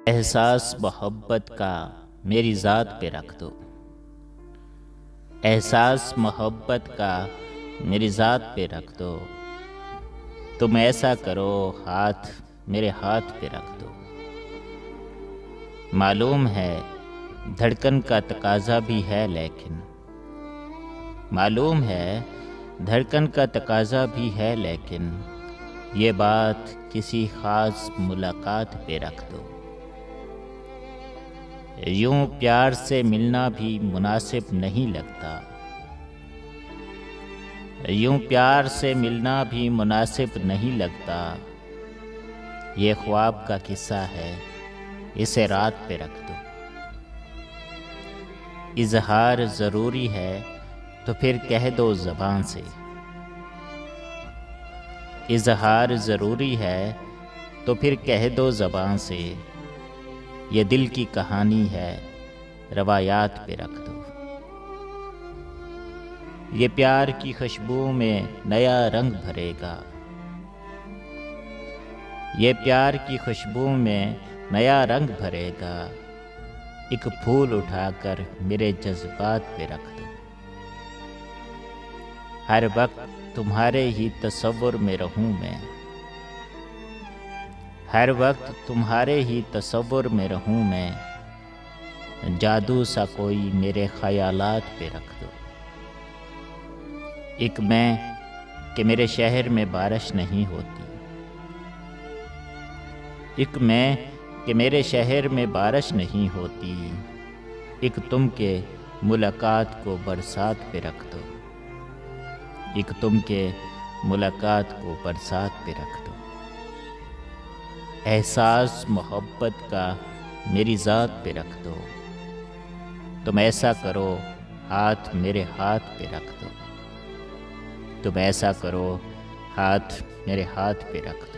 احساس محبت کا میری ذات پہ رکھ دو، احساس محبت کا میری ذات پہ رکھ دو، تم ایسا کرو ہاتھ میرے ہاتھ پہ رکھ دو۔ معلوم ہے دھڑکن کا تقاضا بھی ہے لیکن، معلوم ہے دھڑکن کا تقاضا بھی ہے لیکن، یہ بات کسی خاص ملاقات پہ رکھ دو۔ یوں پیار سے ملنا بھی مناسب نہیں لگتا، یوں پیار سے ملنا بھی مناسب نہیں لگتا، یہ خواب کا قصہ ہے اسے رات پہ رکھ دو۔ اظہار ضروری ہے تو پھر کہہ دو زبان سے، اظہار ضروری ہے تو پھر کہہ دو زبان سے، یہ دل کی کہانی ہے روایات پہ رکھ دو۔ یہ پیار کی خوشبو میں نیا رنگ بھرے گا، یہ پیار کی خوشبو میں نیا رنگ بھرے گا، ایک پھول اٹھا کر میرے جذبات پہ رکھ دو۔ ہر وقت تمہارے ہی تصور میں رہوں میں، ہر وقت تمہارے ہی تصور میں رہوں میں، جادو سا کوئی میرے خیالات پہ رکھ دو۔ ایک میں کہ میرے شہر میں بارش نہیں ہوتی، ایک میں کہ میرے شہر میں بارش نہیں ہوتی، ایک تم کے ملاقات کو برسات پہ رکھ دو، ایک تم کے ملاقات کو برسات پہ رکھ دو۔ احساس محبت کا میری ذات پہ رکھ دو، تم ایسا کرو ہاتھ میرے ہاتھ پہ رکھ دو، تم ایسا کرو ہاتھ میرے ہاتھ پہ رکھ دو۔